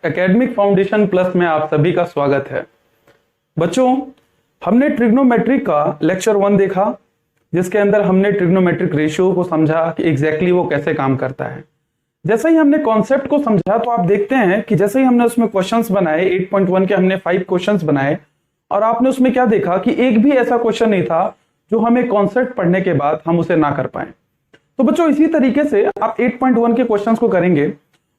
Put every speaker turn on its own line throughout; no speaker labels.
Academic foundation plus में आप सभी का स्वागत है। बच्चों, हमने ट्रिग्नोमेट्री का लेक्चर 1 देखा, जिसके अंदर हमने ट्रिग्नोमेट्रिक रेशियो को समझा कि एग्जैक्टली वो कैसे काम करता है। जैसे ही हमने कॉन्सेप्ट को समझा तो आप देखते हैं कि जैसे ही हमने उसमें क्वेश्चंस बनाए 8.1 के हमने 5 क्वेश्चंस बनाए और आपने उसमें क्या देखा कि एक भी ऐसा क्वेश्चन नहीं था जो हमें कॉन्सेप्ट पढ़ने के बाद हम उसे ना कर पाए। तो बच्चों, इसी तरीके से आप 8.1 के क्वेश्चंस को करेंगे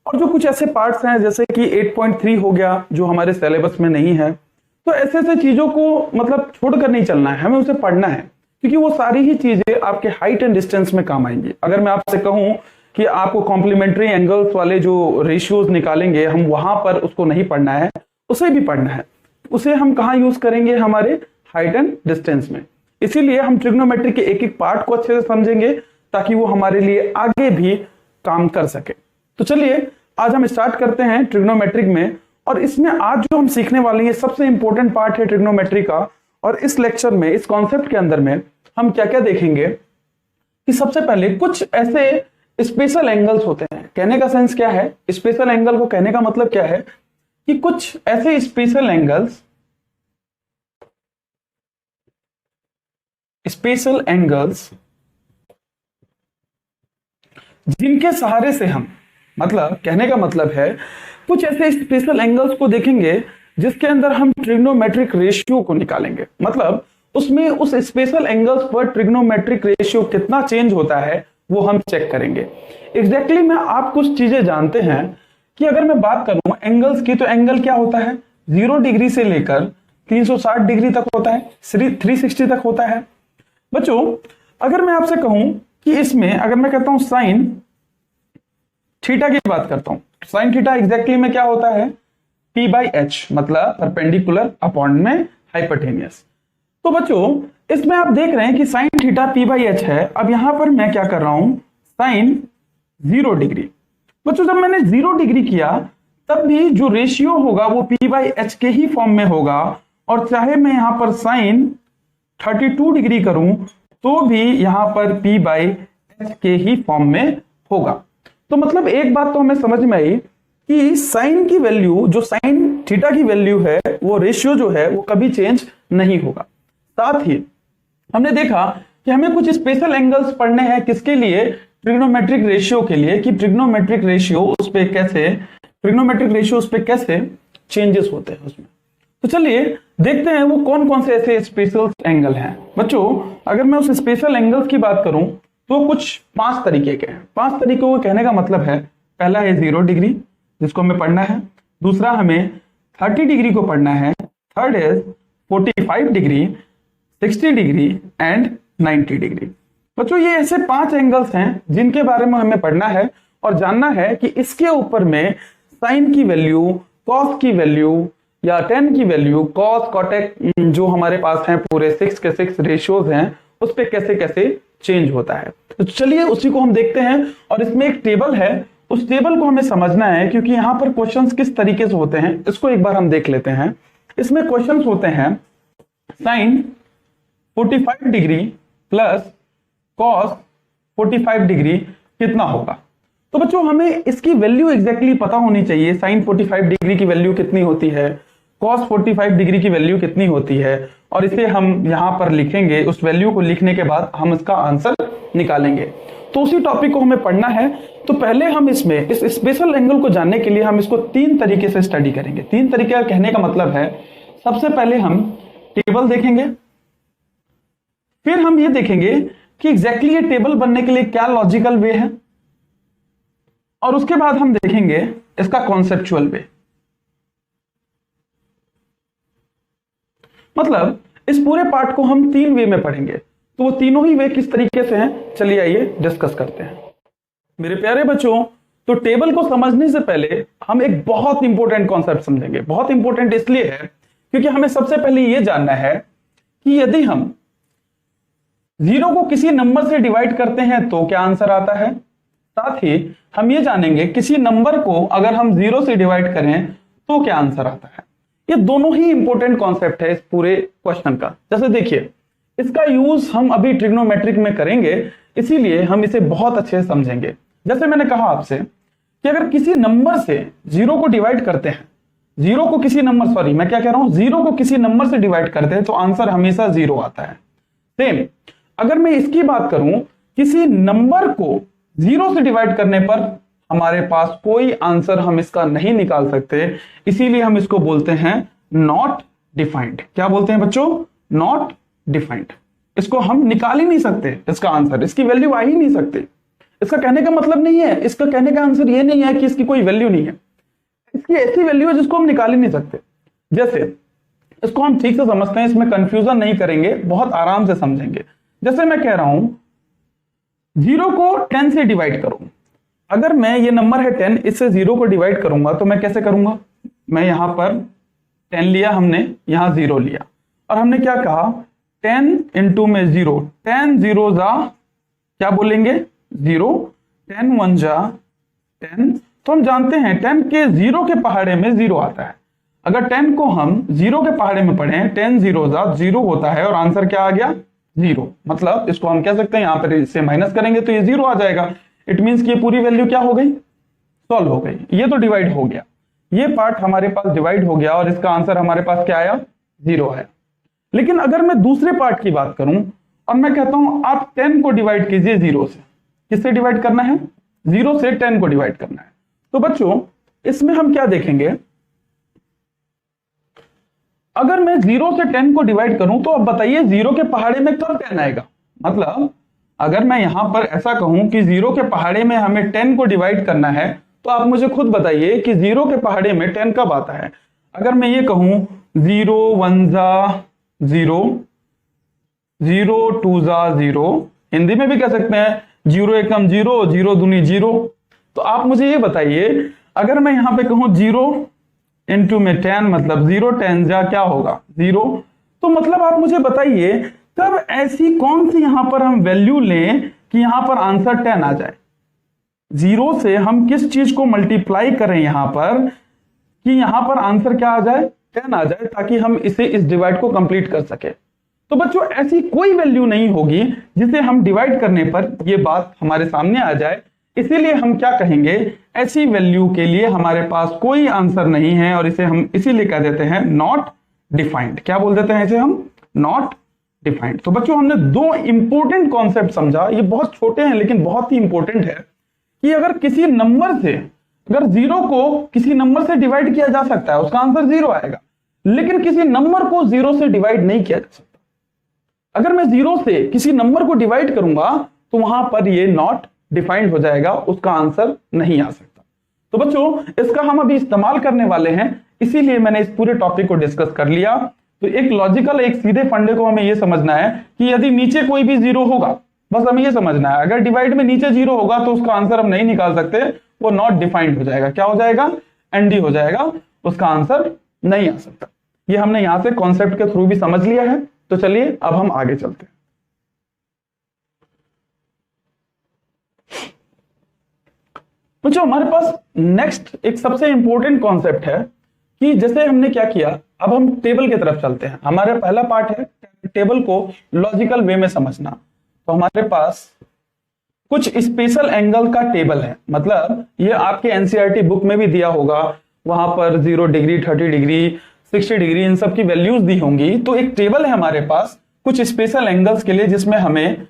और जो कुछ ऐसे पार्ट्स हैं जैसे कि 8.3 हो गया जो हमारे सिलेबस में नहीं है, तो ऐसे ऐसे चीजों को मतलब छोड़कर नहीं चलना है, हमें उसे पढ़ना है क्योंकि वो सारी ही चीजें आपके हाइट एंड डिस्टेंस में काम आएंगी। अगर मैं आपसे कहूं कि आपको कॉम्प्लीमेंट्री एंगल्स वाले जो रेशियोज निकालेंगे हम वहां पर उसको नहीं पढ़ना है, उसे भी पढ़ना है। उसे हम कहाँ यूज करेंगे? हमारे हाइट एंड डिस्टेंस में। इसीलिए हम ट्रिग्नोमेट्री के एक एक पार्ट को अच्छे से समझेंगे ताकि वो हमारे लिए आगे भी काम कर सके। तो चलिए आज हम स्टार्ट करते हैं ट्रिग्नोमेट्रिक में, और इसमें आज जो हम सीखने वाले हैं सबसे इंपॉर्टेंट पार्ट है ट्रिग्नोमेट्री का। और इस लेक्चर में, इस कॉन्सेप्ट के अंदर में हम क्या क्या देखेंगे कि सबसे पहले कुछ ऐसे स्पेशल एंगल्स होते हैं। कहने का सेंस क्या है? स्पेशल एंगल को कहने का मतलब क्या है कि कुछ ऐसे स्पेशल एंगल्स जिनके सहारे से हम, मतलब कहने का मतलब है कुछ ऐसे स्पेशल एंगल्स को देखेंगे जिसके अंदर हम ट्रिग्नोमेट्रिक रेशियो को निकालेंगे। मतलब उसमें उस स्पेशल एंगल्स पर ट्रिग्नोमेट्रिक रेशियो कितना चेंज होता है वो हम चेक करेंगे। एग्जैक्टली में आप कुछ चीजें जानते हैं कि अगर मैं बात करूं एंगल्स की, तो एंगल क्या होता है? 0 डिग्री से लेकर 360 डिग्री तक होता है, 360 तक होता है। बच्चों, अगर मैं आपसे कहूं कि इसमें अगर मैं कहता हूं साइन थीटा की बात करता हूं, साइन थीटा एग्जैक्टली में क्या होता है? P/h, मतलब परपेंडिकुलर अपॉन में हाइपोटेनियस। तो बच्चों, इसमें आप देख रहे हैं कि साइन थीटा P/h है। अब यहां पर मैं क्या कर रहा हूं? Sine 0 degree. बच्चों, जब मैंने 0 डिग्री किया तब भी जो रेशियो होगा वो P/h के ही फॉर्म में होगा, और चाहे मैं यहां पर साइन 32 डिग्री करूं तो भी यहां पर P/h के ही फॉर्म में होगा। तो मतलब एक बात तो हमें समझ में आई कि साइन की वैल्यू, जो साइन थीटा की वैल्यू है, वो रेशियो जो है वो कभी चेंज नहीं होगा। साथ ही हमने देखा कि हमें कुछ स्पेशल एंगल्स पढ़ने हैं, किसके लिए? ट्रिग्नोमेट्रिक रेशियो के लिए, कि ट्रिग्नोमेट्रिक रेशियो उस पे कैसे चेंजेस होते हैं उसमें। तो चलिए देखते हैं वो कौन कौन से ऐसे स्पेशल एंगल हैं। बच्चों, अगर मैं उस स्पेशल एंगल्स की बात करूं तो कुछ 5 तरीके के हैं। 5 तरीकों को कहने का मतलब है, पहला है 0 डिग्री जिसको हमें पढ़ना है, दूसरा हमें 30 डिग्री को पढ़ना है, थर्ड है 45 डिग्री, 60 डिग्री एंड 90 डिग्री। बच्चों, ये ऐसे 5 एंगल्स हैं जिनके बारे में हमें पढ़ना है और जानना है कि इसके ऊपर में साइन की वैल्यू, कॉस की वैल्यू या टेन की वैल्यू, कॉस कॉटेक जो हमारे पास हैं पूरे 6 के 6 रेशियोज हैं, उस पे कैसे कैसे चेंज होता है। तो चलिए उसी को हम देखते हैं। और इसमें एक टेबल है, उस टेबल को हमें समझना है क्योंकि यहां पर क्वेश्चंस किस तरीके से होते हैं इसको एक बार हम देख लेते हैं। इसमें क्वेश्चंस होते हैं sine 45 degree plus cos 45 degree कितना होगा। तो बच्चों, हमें इसकी वैल्यू एग्जैक्टली पता होनी चाहिए। साइन 45 डिग्री की वैल्यू कितनी होती है, कॉस 45 डिग्री की वैल्यू कितनी होती है, और इसे हम यहां पर लिखेंगे। उस वैल्यू को लिखने के बाद हम इसका आंसर निकालेंगे। तो उसी टॉपिक को हमें पढ़ना है। तो पहले हम इसमें इस स्पेशल एंगल को जानने के लिए हम इसको 3 तरीके से स्टडी करेंगे। 3 तरीके का कहने का मतलब है, सबसे पहले हम टेबल देखेंगे, फिर हम ये देखेंगे कि एग्जैक्टली ये टेबल बनने के लिए क्या लॉजिकल वे है, और उसके बाद हम देखेंगे इसका कॉन्सेप्चुअल वे। मतलब इस पूरे पार्ट को हम 3 वे में पढ़ेंगे। तो वो तीनों ही वे किस तरीके से हैं, चलिए आइए डिस्कस करते हैं। मेरे प्यारे बच्चों, तो टेबल को समझने से पहले हम एक बहुत इंपॉर्टेंट कॉन्सेप्ट समझेंगे। बहुत इंपॉर्टेंट इसलिए है क्योंकि हमें सबसे पहले यह जानना है कि यदि हम 0 को किसी नंबर से डिवाइड करते हैं तो क्या आंसर आता है। साथ ही हम ये जानेंगे किसी नंबर को अगर हम 0 से डिवाइड करें तो क्या आंसर आता है। ये दोनों ही इंपॉर्टेंट कॉन्सेप्ट है इस पूरे क्वेश्चन का। जैसे देखिए, इसका यूज हम अभी ट्रिग्नोमेट्रिक में करेंगे, इसीलिए हम इसे बहुत अच्छे से समझेंगे। जैसे मैंने कहा आपसे कि अगर किसी नंबर से जीरो को डिवाइड करते हैं, जीरो को किसी नंबर, सॉरी मैं क्या कह रहा हूं, जीरो को किसी नंबर से डिवाइड करते हैं तो आंसर हमेशा जीरो आता है। सेम अगर मैं इसकी बात करूं, किसी नंबर को जीरो से डिवाइड करने पर हमारे पास कोई आंसर हम इसका नहीं निकाल सकते, इसीलिए हम इसको बोलते हैं नॉट डिफाइंड। क्या बोलते हैं बच्चों? Not defined. इसको हम निकाल ही नहीं सकते, इसका आंसर, इसकी वैल्यू आ ही नहीं सकती। इसका कहने का मतलब नहीं है, इसका कहने का आंसर ये नहीं है कि इसकी कोई वैल्यू नहीं है, इसकी ऐसी वैल्यू है जिसको हम निकाल ही नहीं सकते। जैसे इसको हम ठीक से समझते हैं, इसमें कंफ्यूजन नहीं करेंगे, बहुत आराम से समझेंगे। जैसे मैं कह रहा हूं जीरो को 10 से डिवाइड करो, अगर मैं ये नंबर है 10, इससे जीरो को डिवाइड करूंगा तो मैं कैसे करूंगा? मैं यहां पर 10 लिया हमने, यहां जीरो लिया और हमने क्या कहा 10 इंटू में जीरो, 10 जीरो जा क्या बोलेंगे? जीरो, 10 1 जा 10। तो हम जानते हैं 10 के जीरो के पहाड़े में जीरो आता है। अगर 10 को हम जीरो के पहाड़े में पढ़ें, 10 जीरो जा जीरो होता है और आंसर क्या आ गया? जीरो। मतलब इसको हम कह सकते हैं यहां पर इससे माइनस करेंगे तो ये जीरो आ जाएगा। इट मींस कि ये पूरी वैल्यू क्या हो गई? सॉल्व हो गई। ये तो डिवाइड हो गया, ये पार्ट हमारे पास डिवाइड हो गया और इसका आंसर हमारे पास क्या आया? जीरो आया। लेकिन अगर मैं दूसरे पार्ट की बात करूं और मैं कहता हूं आप 10 को डिवाइड कीजिए जीरो से, किससे डिवाइड करना है? जीरो से 10 को डिवाइड करना है। तो बच्चों इसमें हम क्या देखेंगे, अगर मैं जीरो से 10 को डिवाइड करूं तो अब बताइए जीरो के पहाड़े में कब 10 आएगा? मतलब अगर मैं यहां पर ऐसा कहूं कि जीरो के पहाड़े में हमें 10 को डिवाइड करना है तो आप मुझे खुद बताइए कि जीरो के पहाड़े में 10 कब आता है? अगर मैं ये कहूं जीरो 1 जा जीरो, जीरो 2 जा जीरो, हिंदी में भी कह सकते हैं जीरो एकम जीरो, जीरो दूनी जीरो। तो आप मुझे ये बताइए अगर मैं यहां पे कहूं जीरो इंटू में 10, मतलब जीरो 10 जा क्या होगा? जीरो। तो मतलब आप मुझे बताइए तब ऐसी कौन सी यहां पर हम वैल्यू लें कि यहां पर आंसर 10 आ जाए? जीरो से हम किस चीज को मल्टीप्लाई करें यहां पर कि यहां पर आंसर क्या आ जाए? 10 आ जाए, ताकि हम इस डिवाइड को कंप्लीट कर सके। तो बच्चों ऐसी कोई वैल्यू नहीं होगी जिसे हम डिवाइड करने पर ये बात हमारे सामने आ जाए, इसीलिए हम क्या कहेंगे, ऐसी वैल्यू के लिए हमारे पास कोई आंसर नहीं है और इसे हम इसीलिए कह देते हैं नॉट डिफाइंड। क्या बोल देते हैं इसे हम? Not defined. तो बच्चों हमने दो इंपॉर्टेंट कॉन्सेप्ट समझा, ये बहुत छोटे हैं लेकिन बहुत ही इंपॉर्टेंट है कि अगर किसी नंबर से, अगर जीरो को किसी नंबर से डिवाइड किया जा सकता है उसका आंसर जीरो आएगा, लेकिन किसी नंबर को जीरो से डिवाइड नहीं किया जा सकता। अगर मैं जीरो से किसी नंबर को डिवाइड करूंगा तो वहां पर ये नॉट डिफाइंड हो जाएगा, उसका आंसर नहीं आ सकता। तो बच्चों इसका हम अभी इस्तेमाल करने वाले हैं, इसीलिए मैंने इस पूरे टॉपिक को डिस्कस कर लिया। तो एक लॉजिकल, एक सीधे फंडे को हमें यह समझना है कि यदि नीचे कोई भी जीरो होगा, बस हमें यह समझना है अगर डिवाइड में नीचे जीरो होगा तो उसका आंसर हम नहीं निकाल सकते, वो नॉट डिफाइंड हो जाएगा। क्या हो जाएगा? एनडी हो जाएगा, उसका आंसर नहीं आ सकता। ये हमने यहां से कॉन्सेप्ट के थ्रू भी समझ लिया है। तो चलिए अब हम आगे चलते हैं। बच्चों हमारे पास नेक्स्ट एक सबसे इंपॉर्टेंट कॉन्सेप्ट है कि जैसे हमने क्या किया, अब हम टेबल की तरफ चलते हैं। हमारा पहला पार्ट है टेबल को लॉजिकल वे में समझना। तो हमारे पास कुछ स्पेशल एंगल का टेबल है, मतलब ये आपके एनसीईआरटी बुक में भी दिया होगा, वहां पर 0 डिग्री, 30 डिग्री, 60 डिग्री इन सब की वैल्यूज दी होंगी। तो एक टेबल है हमारे पास कुछ स्पेशल एंगल्स के लिए, जिसमें हमें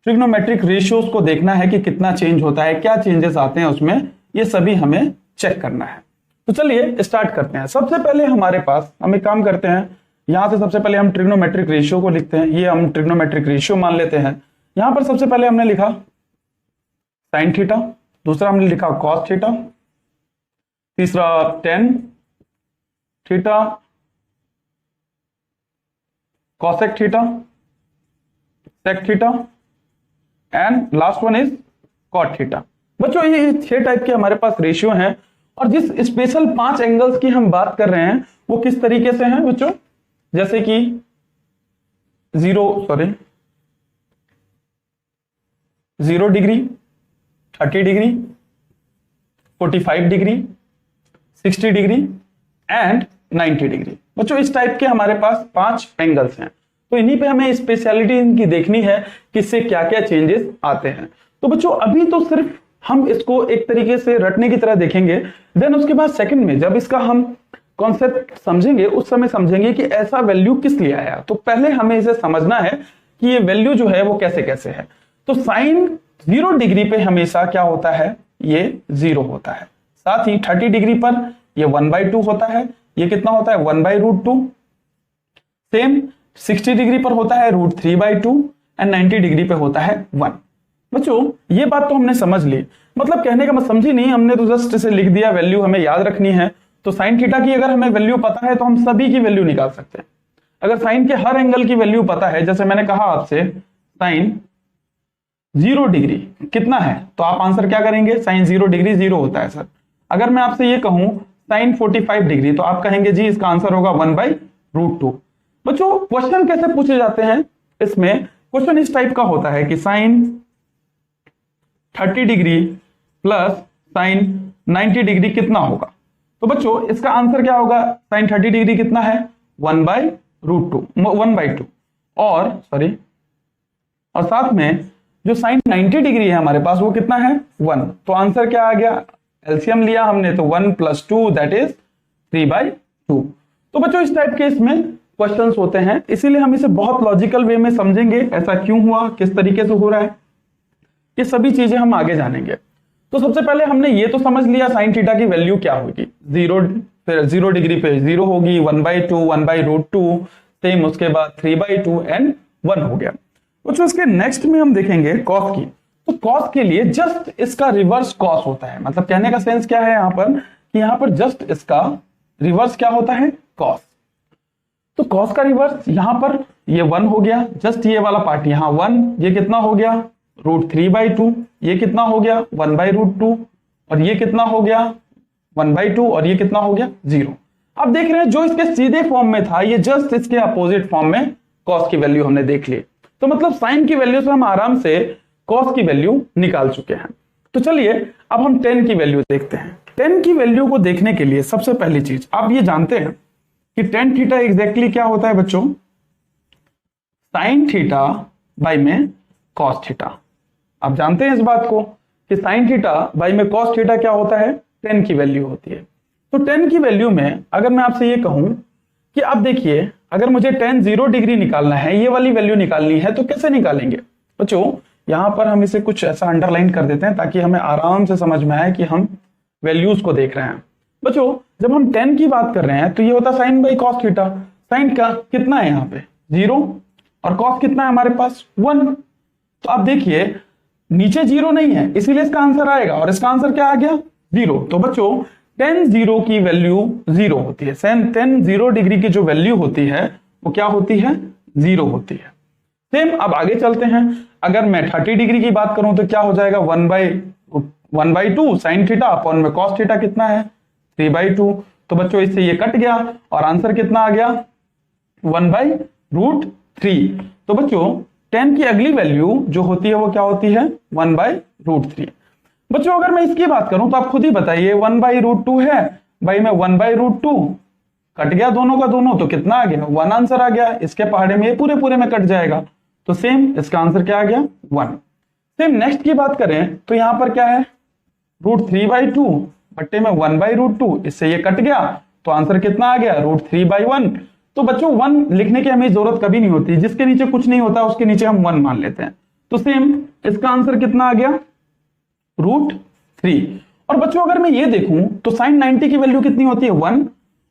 ट्रिग्नोमेट्रिक रेशियोज को देखना है कि कितना चेंज होता है, क्या चेंजेस आते हैं उसमें, ये सभी हमें चेक करना है। तो चलिए स्टार्ट करते हैं। सबसे पहले हमारे पास हम एक काम करते हैं, यहां से सबसे पहले हम ट्रिग्नोमेट्रिक रेशियो को लिखते हैं। ये हम ट्रिग्नोमेट्रिक रेशियो मान लेते हैं। यहां पर सबसे पहले हमने लिखा साइन थीटा, दूसरा हमने लिखा कॉस थीटा, तीसरा tan theta, cosec theta, sec theta and last one is cot theta. बच्चों ये 6 टाइप के हमारे पास रेशियो हैं और जिस स्पेशल 5 एंगल्स की हम बात कर रहे हैं वो किस तरीके से हैं बच्चों, जैसे कि 0 degree, 30 degree, 45 degree, 60 degree and 90 degree. बच्चों इस टाइप के हमारे पास 5 एंगल्स हैं। तो इन्हीं पे हमें स्पेशलिटी इनकी देखनी है कि इससे क्या क्या चेंजेस आते हैं। तो बच्चों अभी तो सिर्फ हम इसको एक तरीके से रटने की तरह देखेंगे। देन उसके बाद सेकंड में जब इसका हम कॉन्सेप्ट समझेंगे उस समय समझेंगे कि ऐसा वैल्यू किस लिए आया। तो पहले हमें इसे समझना है कि ये वैल्यू जो है वो कैसे कैसे है। तो साइन 0 डिग्री पे हमेशा क्या होता है, ये 0 होता है। साथ ही 30 डिग्री पर ये 1/2 होता है। ये कितना होता है, 1/√2। सेम 60 डिग्री पर होता है √3/2 एंड 90 डिग्री पे होता है 1। बच्चों ये बात तो हमने समझ ली, मतलब कहने का मतलब समझी नहीं, हमने तो जस्ट इसे लिख दिया, वैल्यू हमें याद रखनी है। तो साइन थीटा की अगर हमें वैल्यू पता है तो हम सभी की वैल्यू निकाल सकते हैं। अगर साइन के हर एंगल की वैल्यू पता है, जैसे मैंने कहा आपसे साइन 0 डिग्री कितना है, तो आप आंसर क्या करेंगे, साइन 0 डिग्री 0 होता है सर। अगर मैं आपसे ये कहूं साइन 45 डिग्री तो आप कहेंगे जी इसका आंसर होगा 1/√2। बच्चों क्वेश्चन कैसे पूछे जाते हैं, इसमें क्वेश्चन इस टाइप का होता है कि sine 30 degree plus sine 90 degree कितना होगा। तो बच्चों इसका आंसर क्या होगा, साइन 30 डिग्री कितना है 1/√2 और साथ में जो साइन 90 डिग्री है हमारे पास वो कितना है 1। तो आंसर क्या आ गया, एलसीएम लिया हमने तो 1 + 2 दैट इज 3/2। तो बच्चों इस टाइप के इसमें क्वेश्चंस होते हैं, इसीलिए हम इसे बहुत लॉजिकल वे में समझेंगे, ऐसा क्यों हुआ, किस तरीके से हो रहा है, ये सभी चीजें हम आगे जानेंगे। तो सबसे पहले हमने ये तो समझ लिया साइन थीटा की वैल्यू क्या होगी, 0 डिग्री पे 0 होगी, 1/2 1/√2, सेम उसके बाद 3/2 एंड 1 हो गया। कुछ उसके नेक्स्ट में हम देखेंगे कॉस की। तो कॉस के लिए जस्ट इसका रिवर्स कॉस होता है, मतलब कहने का सेंस क्या है यहाँ पर कि यहाँ पर जस्ट इसका रिवर्स क्या होता है, कॉस। तो कॉस का रिवर्स यहाँ पर ये 1 हो गया, जस्ट ये वाला पार्ट यहाँ 1, ये कितना हो गया √3/2, ये कितना हो गया 1/√2 और ये कितना हो गया 1/2 और ये कितना हो गया 0। अब देख रहे हैं जो इसके सीधे फॉर्म में था ये जस्ट इसके अपोजिट फॉर्म में कॉस की वैल्यू हमने देख ली। तो मतलब साइन की वैल्यू से हम आराम से कॉस की वैल्यू निकाल चुके हैं। तो चलिए अब हम tan की वैल्यू देखते हैं। tan की वैल्यू को देखने के लिए सबसे पहली चीज आप ये जानते हैं कि tan थीटा एग्जैक्टली क्या होता है बच्चों, साइन थीटा बाई में कॉस थीटा। आप जानते हैं इस बात को कि साइन थीटा बाई में कॉस थीटा क्या होता है, tan की वैल्यू होती है। तो tan की वैल्यू में अगर मैं आपसे ये कहूं कि अब देखिए अगर मुझे tan 0 डिग्री निकालना है, ये वाली वैल्यू निकालनी है, तो कैसे निकालेंगे बच्चों, यहां पर हम इसे कुछ ऐसा अंडरलाइन कर देते हैं ताकि हमें आराम से समझ में आए कि हम वैल्यूज को देख रहे हैं। बच्चों जब हम tan की बात कर रहे हैं तो ये होता है sine by cos theta. Sine का कितना है यहाँ पे 0 और कॉस कितना है हमारे पास 1। तो आप देखिए नीचे 0 नहीं है इसीलिए इसका आंसर आएगा और इसका आंसर क्या आ गया 0। तो बच्चों tan 0 की वैल्यू 0 होती है। tan 0 डिग्री की जो वैल्यू होती है वो क्या होती है 0 होती है। सेम अब आगे चलते हैं, अगर मैं 30 डिग्री की बात करूं तो क्या हो जाएगा 1/2 साइन थीटा अपॉन में कॉस थीटा कितना है 3/2। तो बच्चों इससे ये कट गया और आंसर कितना आ गया 1/√3। तो बच्चों tan की अगली वैल्यू जो होती है वो क्या होती है 1/√3। बच्चों अगर मैं इसकी बात करूं तो आप खुद ही बताइए 1/√2 है भाई में 1/√2 कट गया दोनों का दोनों, तो कितना आ गया 1 आंसर आ गया। इसके पहाड़े में ये पूरे में कट जाएगा, तो सेम इसका आंसर क्या आ गया 1। सेम नेक्स्ट की बात करें तो यहां पर क्या है √3/2 बट्टे में 1/√2, इससे ये कट गया तो आंसर कितना आ गया √3/1। तो बच्चों 1 लिखने की हमें जरूरत कभी नहीं होती, जिसके नीचे कुछ नहीं होता उसके नीचे हम 1 मान लेते हैं। तो सेम इसका आंसर कितना आ गया √3। और बच्चों अगर मैं ये देखूं तो साइन 90 की वैल्यू कितनी होती है 1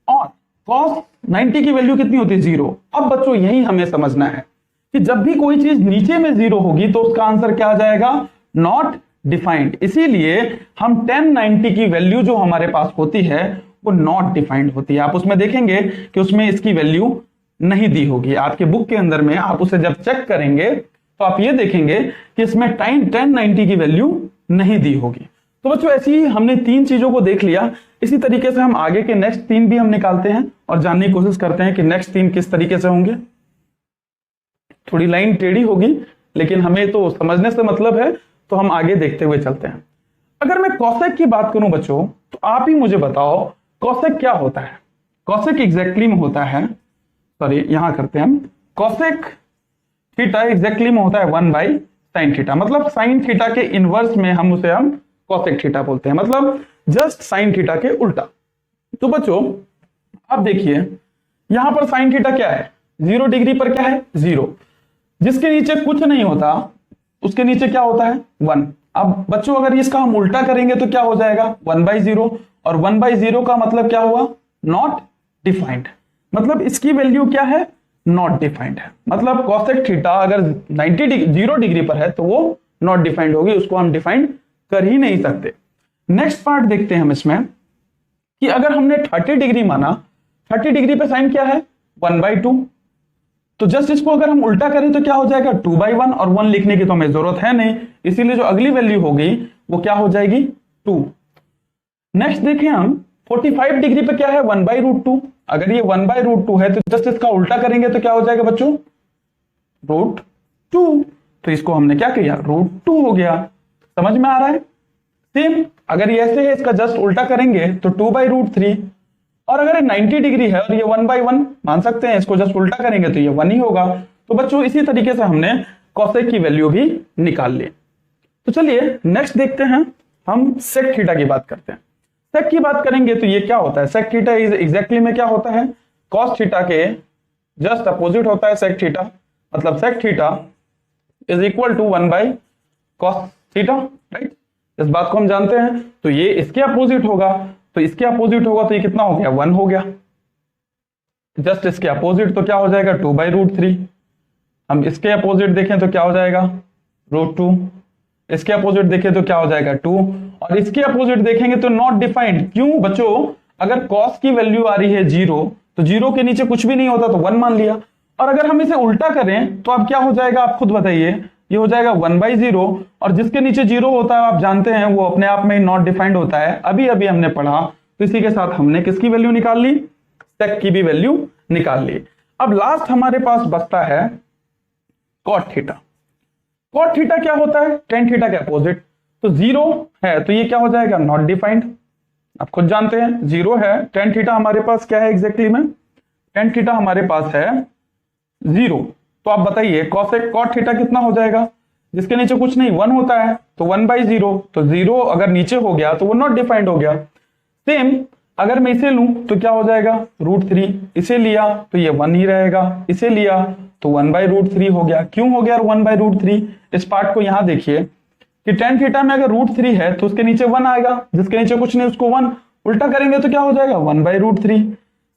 और कॉस 90 की वैल्यू कितनी होती है 0। अब बच्चों यही हमें समझना है कि जब भी कोई चीज नीचे में 0 होगी तो उसका आंसर क्या आ जाएगा नॉट डिफाइंड। इसीलिए हम tan 90 की वैल्यू जो हमारे पास होती है वो नॉट डिफाइंड होती है। आप उसमें देखेंगे कि उसमें इसकी वैल्यू नहीं दी होगी, आपके बुक के अंदर में आप उसे जब चेक करेंगे तो आप ये देखेंगे कि इसमें tan 90 की वैल्यू नहीं दी होगी। तो बच्चों ऐसी ही हमने 3 चीजों को देख लिया, इसी तरीके से हम आगे के नेक्स्ट 3 भी हम निकालते हैं और जानने की कोशिश करते हैं कि नेक्स्ट 3 किस तरीके से होंगे। थोड़ी लाइन टेढ़ी होगी लेकिन हमें तो समझने से मतलब है, तो हम आगे देखते हुए चलते हैं। अगर मैं कॉसेक की बात करूं बच्चों तो आप ही मुझे बताओ कॉसेक क्या होता है। कॉसेक एग्जैक्टली में होता है, सॉरी यहां करते हैं हम, कॉसेक थीटा एग्जैक्टली में होता है 1/sin थीटा, मतलब साइन थीटा के इनवर्स में हम कॉसेक थीटा बोलते हैं, मतलब जस्ट साइन थीटा के उल्टा। तो बच्चों अब देखिए यहां पर साइन थीटा क्या है, 0 डिग्री पर क्या है 0, जिसके नीचे कुछ नहीं होता उसके नीचे क्या होता है 1। अब बच्चों अगर इसका हम उल्टा करेंगे तो क्या हो जाएगा 1/0, और 1/0 का मतलब क्या हुआ नॉट डिफाइंड, मतलब इसकी वैल्यू क्या है नॉट डिफाइंड है। मतलब कॉसेक थीटा अगर 0 डिग्री पर है तो वो नॉट डिफाइंड होगी, उसको हम डिफाइंड कर ही नहीं सकते। नेक्स्ट पार्ट देखते हैं हम इसमें कि अगर हमने 30 डिग्री माना, 30 डिग्री पे साइन क्या है 1/2, तो जस्ट इसको अगर हम उल्टा करें तो क्या हो जाएगा 2/1, और 1 लिखने की तो हमें जरूरत है नहीं, इसीलिए जो अगली वैल्यू होगी वो क्या हो जाएगी 2। नेक्स्ट देखें हम 45 डिग्री पे क्या है 1/√2, अगर ये 1/√2 है तो जस्ट इसका उल्टा करेंगे तो क्या हो जाएगा बच्चों √2, तो इसको हमने क्या किया √2 हो गया। समझ में आ रहा है? सेम अगर ये ऐसे है इसका जस्ट उल्टा करेंगे तो 2/√3, और अगर ये 90 डिग्री है और ये 1/1 मान सकते हैं, इसको जस्ट उल्टा करेंगे तो ये 1 ही होगा। तो बच्चों इसी तरीके से हमने कॉसेक की वैल्यू भी निकाल ली। तो चलिए नेक्स्ट देखते हैं, हम सेक थीटा की बात करते हैं। सेक की बात करेंगे तो ये क्या होता है, सेक थीटा इज एग्जैक्टली में क्या होता है कॉस थीटा के जस्ट अपोजिट होता है सेक थीटा, मतलब sec theta is equal to 1/cos theta, right, इस बात को हम जानते हैं। तो ये इसके अपोजिट होगा, तो इसके अपोजिट होगा तो ये कितना हो गया 1 हो गया, जस्ट इसके अपोजिट तो क्या हो जाएगा 2/√3। हम इसके अपोजिट देखें तो क्या हो जाएगा √2, इसके अपोजिट देखें तो क्या हो जाएगा 2, और इसके अपोजिट देखेंगे तो नॉट डिफाइंड। क्यों बच्चों, अगर कॉस की वैल्यू आ रही है 0 तो 0 के नीचे कुछ भी नहीं होता तो 1 मान लिया, और अगर हम इसे उल्टा करें तो अब क्या हो जाएगा आप खुद बताइए, ये हो जाएगा 1/0, और जिसके नीचे 0 होता है आप जानते हैं वो अपने आप में नॉट डिफाइंड होता है, अभी अभी हमने पढ़ा। तो इसी के साथ हमने किसकी वैल्यू निकाल ली, सेक की भी वैल्यू निकाल ली। अब लास्ट हमारे पास बचता है कॉट थीटा। कॉट थीटा क्या होता है टेन थीटा के अपोजिट, तो 0 है तो ये क्या हो जाएगा नॉट डिफाइंड, आप खुद जानते हैं 0 है। टेन थीटा हमारे पास क्या है एग्जैक्टली में, टेन थीटा हमारे पास है 0, तो आप बताइए कॉट थीटा कितना हो जाएगा, जिसके नीचे कुछ नहीं 1 होता है तो 1/0, तो 0 अगर नीचे हो गया तो वो नॉट डिफाइंड हो गया। सेम अगर मैं इसे लूं तो क्या हो जाएगा √3, इसे लिया तो ये 1 ही रहेगा, इसे लिया तो 1/√3 हो गया। क्यों हो गया 1/√3, इस पार्ट को यहां देखिए कि टेन थीटा में अगर √3 है तो उसके नीचे 1 आएगा, जिसके नीचे कुछ नहीं उसको 1, उल्टा करेंगे तो क्या हो जाएगा 1/√3।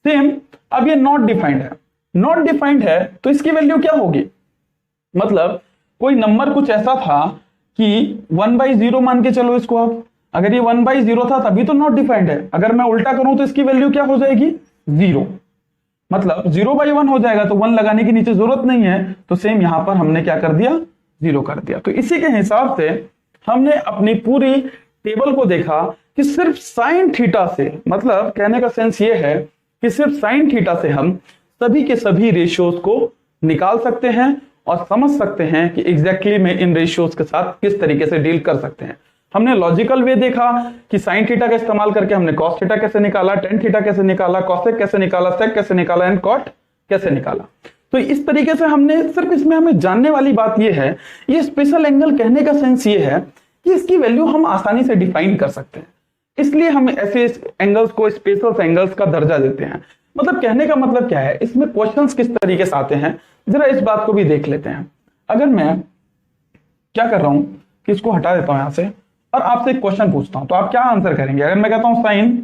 सेम अब ये नॉट डिफाइंड है, नॉट डिफाइंड है तो इसकी वैल्यू क्या होगी, मतलब कोई नंबर कुछ ऐसा था कि 1/0 मान के चलो इसको, अब अगर ये 1/0 था तभी तो नॉट डिफाइंड है, अगर मैं उल्टा करूं तो इसकी वैल्यू क्या हो जाएगी 0, मतलब 0/1 हो जाएगा, तो 1 लगाने की नीचे जरूरत नहीं है। तो सेम यहां पर हमने क्या कर दिया 0 कर दिया। तो इसी के हिसाब से हमने अपनी पूरी टेबल को देखा कि सिर्फ साइन थीटा से, मतलब कहने का सेंस ये है कि सिर्फ साइन थीटा से हम सभी के सभी रेशियोज को निकाल सकते हैं और समझ सकते हैं कि एग्जैक्टली में इन रेशियोज के साथ किस तरीके से डील कर सकते हैं। हमने लॉजिकल वे देखा कि साइन थीटा का इस्तेमाल करके हमने कॉस थीटा कैसे निकाला, टेन थीटा कैसे निकाला, कॉसेक कैसे निकाला, सेक कैसे निकाला एंड कॉट कैसे निकाला। तो इस तरीके से हमने सिर्फ इसमें हमें जानने वाली बात यह है, ये स्पेशल एंगल कहने का सेंस ये है कि इसकी वैल्यू हम आसानी से डिफाइन कर सकते हैं, इसलिए हम ऐसे एंगल्स को स्पेशल एंगल्स का दर्जा देते हैं। मतलब कहने का मतलब क्या है, इसमें क्वेश्चंस किस तरीके से आते हैं जरा इस बात को भी देख लेते हैं। अगर मैं क्या कर रहा हूं कि इसको हटा देता हूं यहां से और आपसे एक क्वेश्चन पूछता हूं, तो आप क्या आंसर करेंगे। अगर मैं कहता हूं sine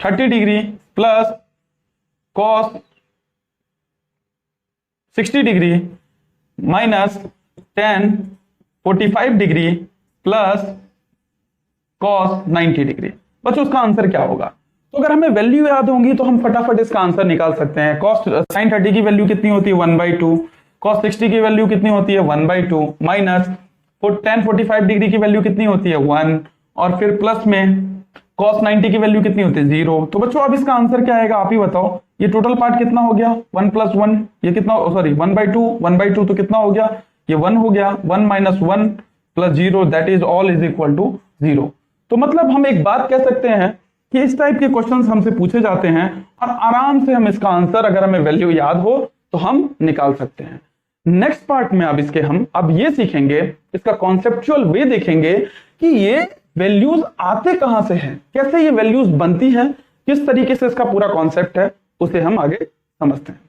30 degree plus cos 60 degree minus tan 45 degree plus cos 90 degree, बच्चों उसका आंसर क्या होगा। तो अगर हमें वैल्यू याद होंगी तो हम फटाफट इसका आंसर निकाल सकते हैं। कॉस साइन 30 की वैल्यू कितनी होती है 1/2, कॉस 60 की वैल्यू कितनी होती है 1/2, माइनस टेन 45 डिग्री की वैल्यू कितनी होती है 1, और फिर प्लस में कॉस 90 की वैल्यू कितनी होती है 0। तो बच्चों अब इसका आंसर क्या आएगा आप ही बताओ। ये टोटल पार्ट कितना हो गया 1 + 1, ये कितना सॉरी 1/2 तो कितना हो गया ये 1 हो गया, 1 - 1 + 0 that is all is equal to 0। तो मतलब हम एक बात कह सकते हैं कि इस टाइप के क्वेश्चंस हमसे पूछे जाते हैं और आराम से हम इसका आंसर अगर हमें वैल्यू याद हो तो हम निकाल सकते हैं। नेक्स्ट पार्ट में अब इसके हम अब ये सीखेंगे, इसका कॉन्सेप्चुअल वे देखेंगे कि ये वैल्यूज आते कहां से हैं, कैसे ये वैल्यूज बनती हैं, किस तरीके से इसका पूरा कॉन्सेप्ट है, उसे हम आगे समझते हैं।